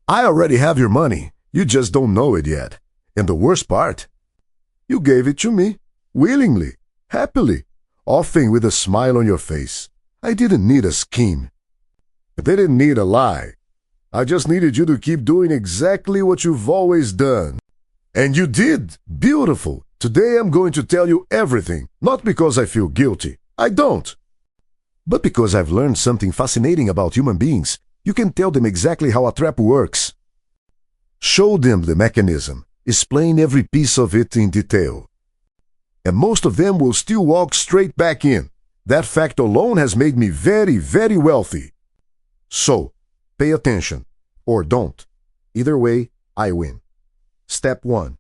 I already have your money. You just don't know it yet. And the worst part? You gave it to me. Willingly. Happily. Often with a smile on your face. I didn't need a scheme. I didn't need a lie. I just needed you to keep doing exactly what you've always done. And you did. Beautiful. Today I'm going to tell you everything. Not because I feel guilty. I don't. But because I've learned something fascinating about human beings. You can tell them exactly how a trap works. Show them the mechanism. Explain every piece of it in detail. And most of them will still walk straight back in. That fact alone has made me very, very wealthy. So, pay attention. Or don't. Either way, I win. Step 1.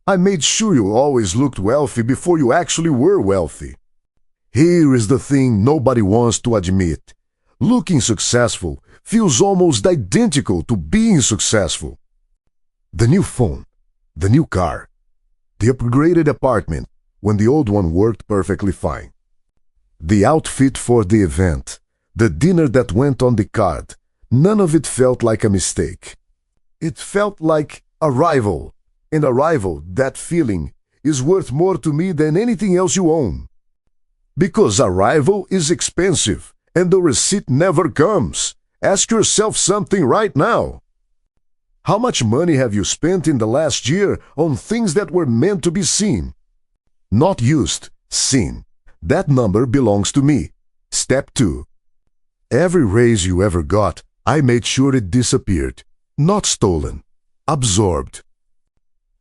I made sure you always looked wealthy before you actually were wealthy. Here is the thing nobody wants to admit. Looking successful feels almost identical to being successful. The new phone, the new car, the upgraded apartment when the old one worked perfectly fine. The outfit for the event, the dinner that went on the card, none of it felt like a mistake. It felt like arrival, and arrival, that feeling, is worth more to me than anything else you own. Because arrival is expensive, and the receipt never comes. Ask yourself something right now. How much money have you spent in the last year on things that were meant to be seen? Not used, seen. That number belongs to me. Step 2. Every raise you ever got, I made sure it disappeared. Not stolen. Absorbed.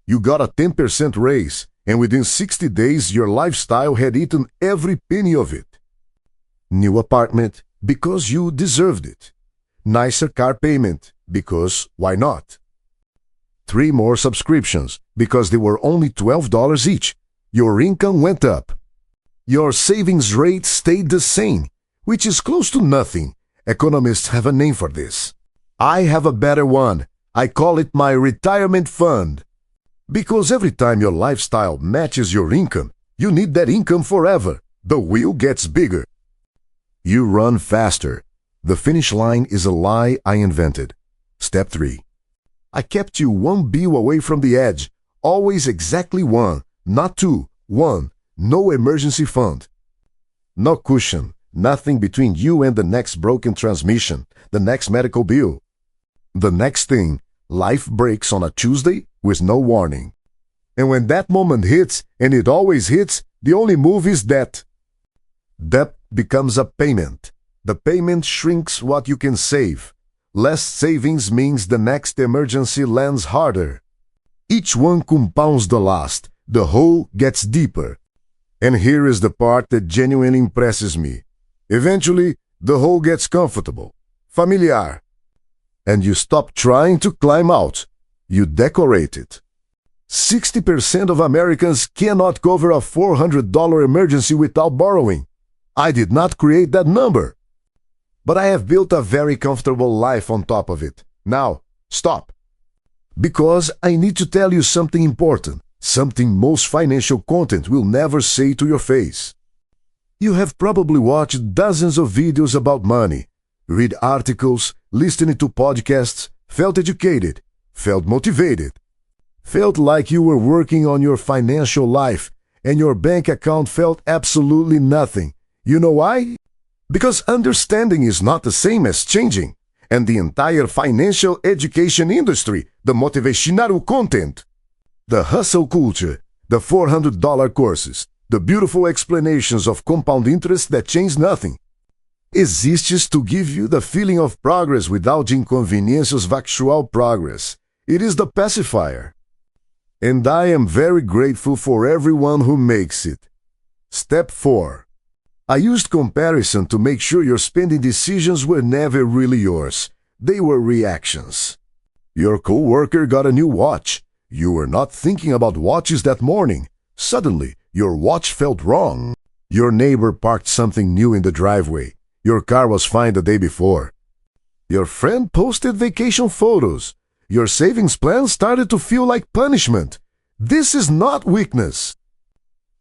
You got a 10% raise, and within 60 days your lifestyle had eaten every penny of it. New apartment, because you deserved it. Nicer car payment, because why not? 3 more subscriptions, because they were only $12 each. Your income went up. Your savings rate stayed the same, which is close to nothing. Economists have a name for this. I have a better one. I call it my retirement fund. Because every time your lifestyle matches your income, you need that income forever. The wheel gets bigger. You run faster. The finish line is a lie I invented. Step 3. I kept you 1 bill away from the edge. Always exactly 1, not 2. 1. No emergency fund. No cushion. Nothing between you and the next broken transmission, the next medical bill. The next thing, life breaks on a Tuesday with no warning. And when that moment hits, and it always hits, the only move is debt. Debt becomes a payment. The payment shrinks what you can save. Less savings means the next emergency lands harder. Each one compounds the last. The hole gets deeper. And here is the part that genuinely impresses me. Eventually, the hole gets comfortable, familiar. And you stop trying to climb out. You decorate it. 60% of Americans cannot cover a $400 emergency without borrowing. I did not create that number. But I have built a very comfortable life on top of it. Now, stop. Because I need to tell you something important, something most financial content will never say to your face. You have probably watched dozens of videos about money, read articles, listened to podcasts, felt educated, felt motivated, felt like you were working on your financial life, and your bank account felt absolutely nothing. You know why? Because understanding is not the same as changing, and the entire financial education industry, the motivational content, the hustle culture, the $400 courses, the beautiful explanations of compound interest that change nothing, exists to give you the feeling of progress without the inconveniences of actual progress. It is the pacifier. And I am very grateful for everyone who makes it. Step 4. I used comparison to make sure your spending decisions were never really yours. They were reactions. Your coworker got a new watch. You were not thinking about watches that morning. Suddenly, your watch felt wrong. Your neighbor parked something new in the driveway. Your car was fine the day before. Your friend posted vacation photos. Your savings plan started to feel like punishment. This is not weakness.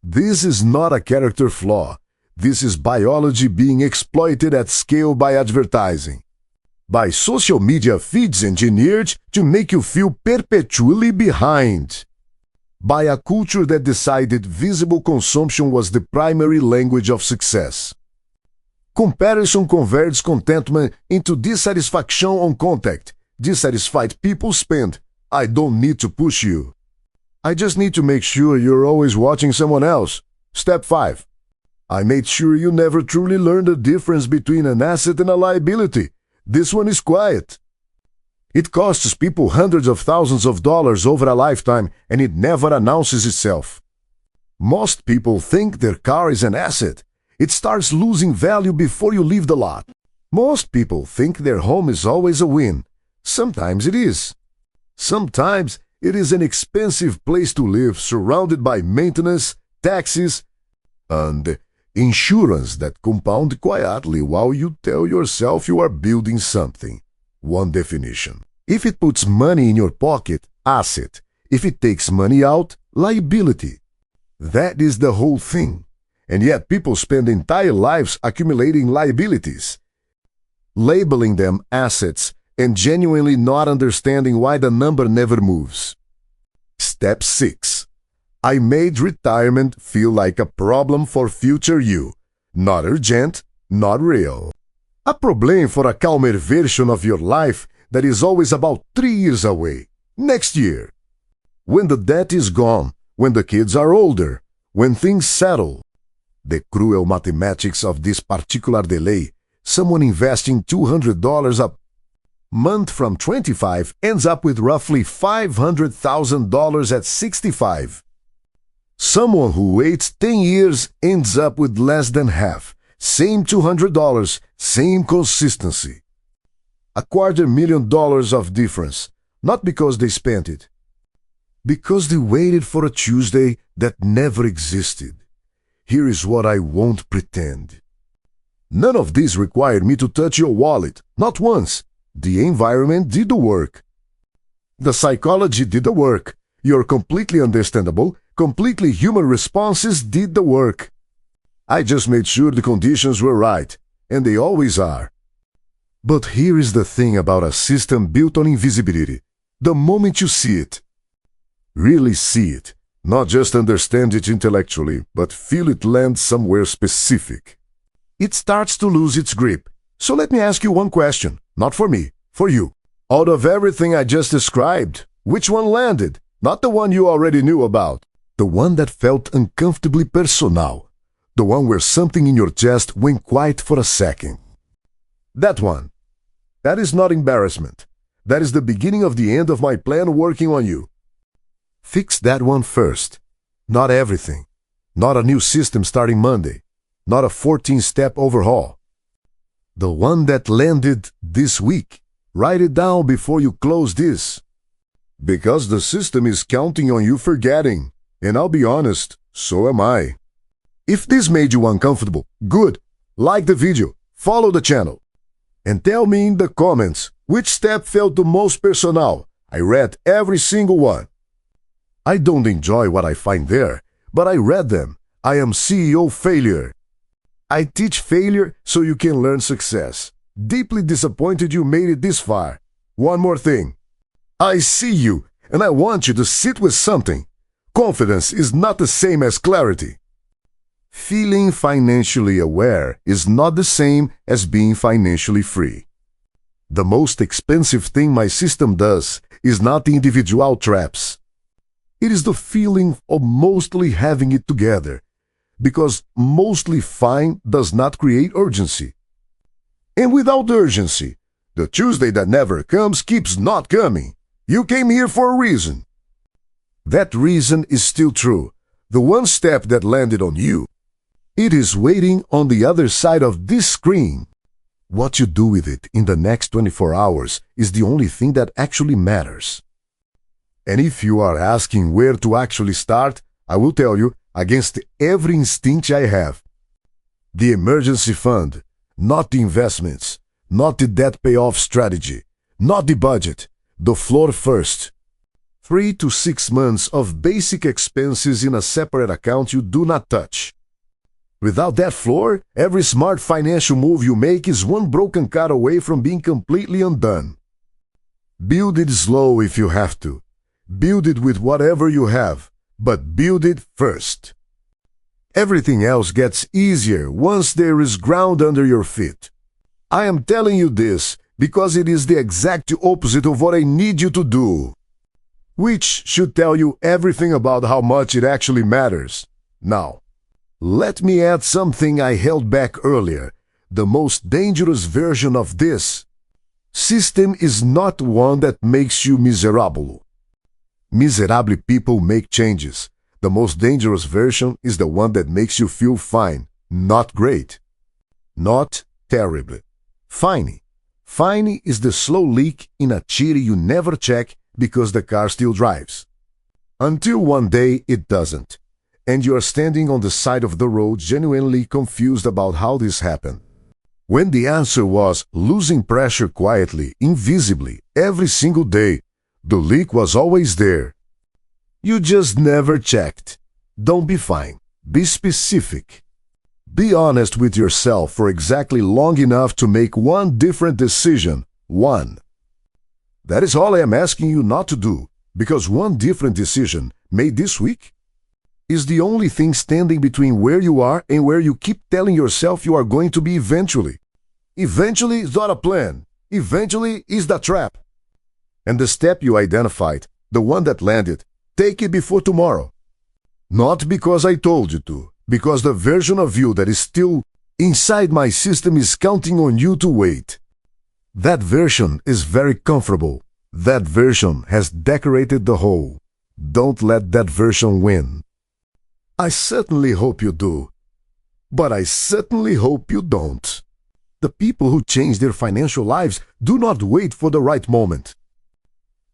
This is not a character flaw. This is biology being exploited at scale by advertising. by social media feeds engineered to make you feel perpetually behind, by a culture that decided visible consumption was the primary language of success. Comparison converts contentment into dissatisfaction on contact. Dissatisfied people spend, "I don't need to push you. I just need to make sure you're always watching someone else." Step 5. I made sure you never truly learn the difference between an asset and a liability. This one is quiet. It costs people hundreds of thousands of dollars over a lifetime, and it never announces itself. Most people think their car is an asset. It starts losing value before you leave the lot. Most people think their home is always a win. Sometimes it is. Sometimes it is an expensive place to live, surrounded by maintenance, taxes, and insurance that compound quietly while you tell yourself you are building something. One definition. If it puts money in your pocket, asset. If it takes money out, liability. That is the whole thing. And yet people spend entire lives accumulating liabilities, labeling them assets, and genuinely not understanding why the number never moves. Step 6. I made retirement feel like a problem for future you. Not urgent, not real. A problem for a calmer version of your life that is always about 3 years away. Next year. When the debt is gone, when the kids are older, when things settle. The cruel mathematics of this particular delay, someone investing $200 a month from 25 ends up with roughly $500,000 at 65. Someone who waits 10 years ends up with less than half. Same $200, same consistency. $250,000 of difference, not because they spent it, because they waited for a Tuesday that never existed. Here is what I won't pretend. None of this required me to touch your wallet, not once. The environment did the work. The psychology did the work. Your completely understandable, completely human responses did the work. I just made sure the conditions were right, and they always are. But here is the thing about a system built on invisibility. The moment you see it, really see it, not just understand it intellectually, but feel it land somewhere specific, it starts to lose its grip. So let me ask you one question, not for me, for you. Out of everything I just described, which one landed? Not the one you already knew about. The one that felt uncomfortably personal. The one where something in your chest went quiet for a second. That one. That is not embarrassment. That is the beginning of the end of my plan working on you. Fix that one first. Not everything. Not a new system starting Monday. Not a 14-step overhaul. The one that landed this week. Write it down before you close this. Because the system is counting on you forgetting. And I'll be honest, so am I. If this made you uncomfortable, good. Like the video, follow the channel. And tell me in the comments which step felt the most personal. I read every single one. I don't enjoy what I find there, but I read them. I am CEO Failure. I teach failure so you can learn success. Deeply disappointed you made it this far. One more thing. I see you, and I want you to sit with something. Confidence is not the same as clarity. Feeling financially aware is not the same as being financially free. The most expensive thing my system does is not the individual traps. It is the feeling of mostly having it together, because mostly fine does not create urgency. And without urgency, the Tuesday that never comes keeps not coming. You came here for a reason. That reason is still true. The one step that landed on you. It is waiting on the other side of this screen. What you do with it in the next 24 hours is the only thing that actually matters. And if you are asking where to actually start, I will tell you, against every instinct I have. The emergency fund, not the investments, not the debt payoff strategy, not the budget, the floor first. 3 to 6 months of basic expenses in a separate account you do not touch. Without that floor, every smart financial move you make is one broken car away from being completely undone. Build it slow if you have to. Build it with whatever you have, but build it first. Everything else gets easier once there is ground under your feet. I am telling you this because it is the exact opposite of what I need you to do, which should tell you everything about how much it actually matters. Now, let me add something I held back earlier. The most dangerous version of this system is not one that makes you miserable. Miserable people make changes. The most dangerous version is the one that makes you feel fine, not great, not terrible. Fine. Fine is the slow leak in a chitty you never check because the car still drives. Until one day it doesn't, and you are standing on the side of the road genuinely confused about how this happened. When the answer was losing pressure quietly, invisibly, every single day, the leak was always there. You just never checked. Don't be fine. Be specific. Be honest with yourself for exactly long enough to make one different decision. One. That is all I am asking you not to do, because one different decision made this week is the only thing standing between where you are and where you keep telling yourself you are going to be eventually. Eventually is not a plan. Eventually is the trap. And the step you identified, the one that landed, take it before tomorrow. Not because I told you to, because the version of you that is still inside my system is counting on you to wait. That version is very comfortable. That version has decorated the hole. Don't let that version win. I certainly hope you do. But I certainly hope you don't. The people who change their financial lives do not wait for the right moment.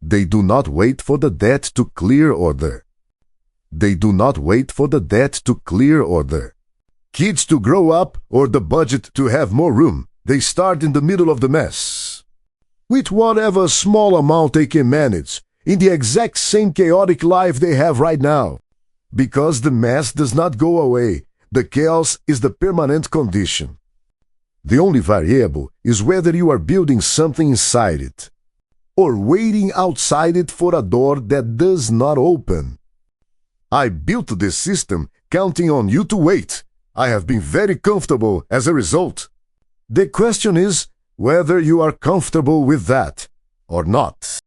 They do not wait for the debt to clear order. They do not wait for the debt to clear order. Kids to grow up or the budget to have more room. They start in the middle of the mess. With whatever small amount they can manage, in the exact same chaotic life they have right now. Because the mess does not go away. The chaos is the permanent condition. The only variable is whether you are building something inside it, or waiting outside it for a door that does not open. I built this system counting on you to wait. I have been very comfortable as a result. The question is whether you are comfortable with that or not.